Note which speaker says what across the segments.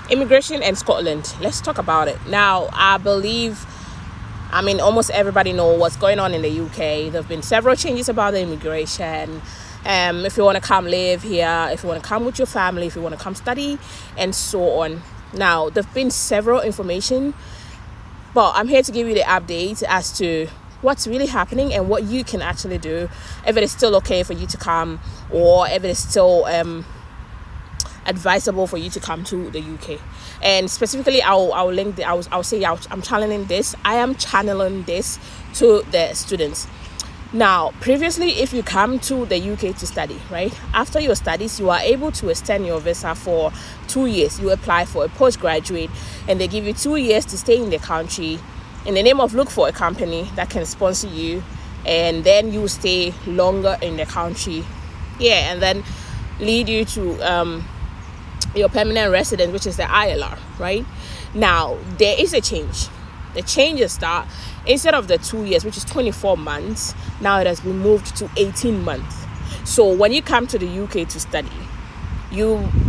Speaker 1: Immigration in Scotland. Let's talk about it. Now, almost everybody knows what's going on in the UK. There have been several changes about the immigration. If you want to come live here, if you want to come with your family, if you want to come study, and so on. Now, there have been several information, but I'm here to give you the update as to what's really happening and what you can actually do, if it is still okay for you to come, or if it is still advisable for you to come to the UK. And specifically, I'll link I'm channeling this. I am channeling this to the students. Now, previously, if you come to the UK to study, right, after your studies, you are able to extend your visa for 2 years. You apply for a postgraduate, and they give you 2 years to stay in the country in the name of look for a company that can sponsor you, and then you stay longer in the country, and then lead you to your permanent residence, which is the ILR, right? Now, there is a change. The change is that instead of the 2 years, which is 24 months, now it has been moved to 18 months. So when you come to the UK to study,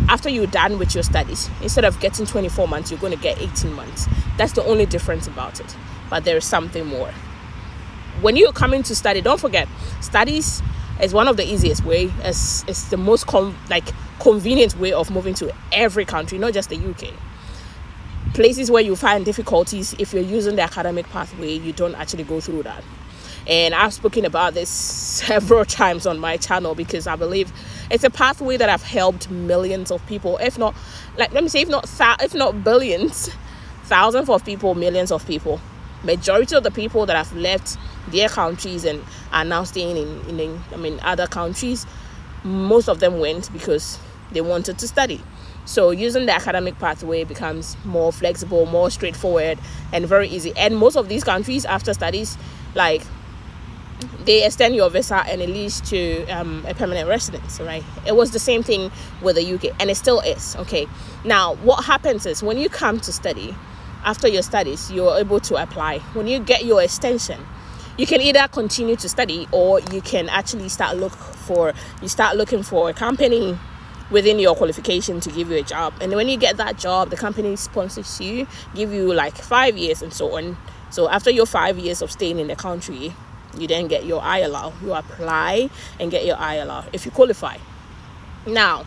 Speaker 1: after you're done with your studies, instead of getting 24 months, you're going to get 18 months. That's the only difference about it. But there is something more. When you're coming to study, don't forget, studies is one of the easiest way. It's the most convenient way of moving to every country, not just the UK. Places where you find difficulties, if you're using the academic pathway, you don't actually go through that. And I've spoken about this several times on my channel, because I believe it's a pathway that have helped millions of people, if not billions, thousands of people, millions of people. Majority of the people that have left their countries and are now staying in other countries, most of them went because they wanted to study. So using the academic pathway becomes more flexible, more straightforward, and very easy. And most of these countries, after studies, they extend your visa and it leads to a permanent residence, right? It was the same thing with the UK, and it still is. Okay. Now, what happens is when you come to study, after your studies, you're able to apply. When you get your extension, you can either continue to study, or you can actually start looking for a company within your qualification to give you a job. And when you get that job, the company sponsors you, give you 5 years and so on. So after your 5 years of staying in the country, you then get your ILR. You apply and get your ILR if you qualify. Now,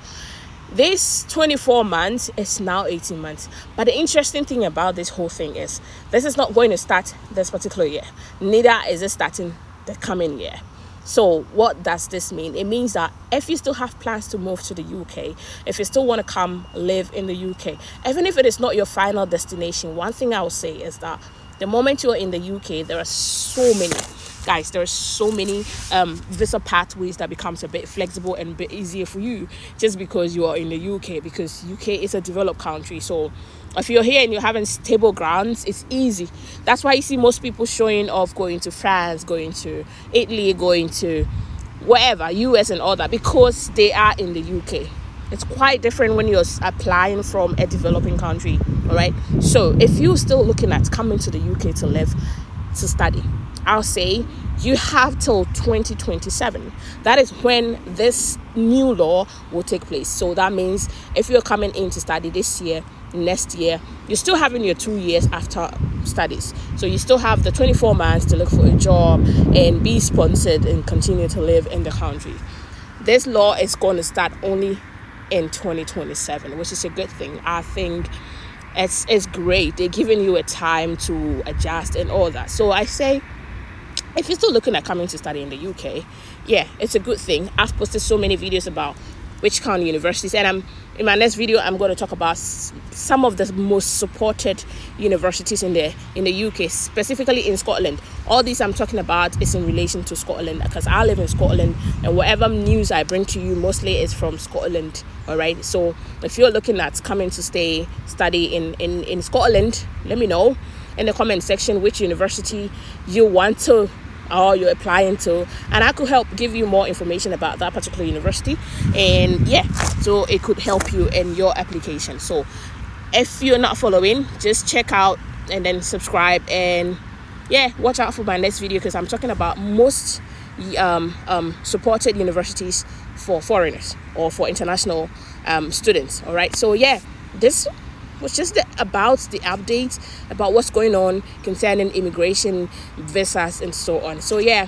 Speaker 1: this 24 months is now 18 months. But the interesting thing about this whole thing is this is not going to start this particular year. Neither is it starting the coming year. So what does this mean? It means that if you still have plans to move to the UK, if you still want to come live in the UK, even if it is not your final destination, one thing I will say is that the moment you're in the UK, there are so many visa pathways that becomes a bit flexible and a bit easier for you, just because you are in the UK, because UK is a developed country. So if you're here and you're having stable grounds, it's easy. That's why you see most people showing off going to France, going to Italy, going to wherever, US and all that, because they are in the UK. It's quite different when you're applying from a developing country, all right? So if you're still looking at coming to the UK to live, to study, I'll say you have till 2027. That is when this new law will take place. So that means if you're coming in to study this year, next year, you're still having your 2 years after studies. So you still have the 24 months to look for a job and be sponsored and continue to live in the country. This law is going to start only in 2027, which is a good thing. I think it's great. They're giving you a time to adjust and all that. So I say, if you're still looking at coming to study in the UK, it's a good thing. I've posted so many videos about which kind of universities, and in my next video I'm going to talk about some of the most supported universities in the UK, specifically in Scotland. All these I'm talking about is in relation to Scotland, because I live in Scotland, and whatever news I bring to you mostly is from Scotland. All right, so if you're looking at coming to study in Scotland, let me know in the comment section which university you want to, or you're applying to, and I could help give you more information about that particular university. And so it could help you in your application. So if you're not following, just check out and then subscribe, and watch out for my next video, because I'm talking about most supported universities for foreigners or for international students. All right, so this was just about the updates about what's going on concerning immigration, visas, and so on. So yeah,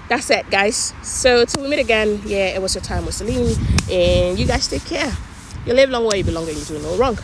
Speaker 1: that's it, guys. So till we meet again, yeah, it was your time with Celline, and you guys take care. You live long while you belong and you do no wrong.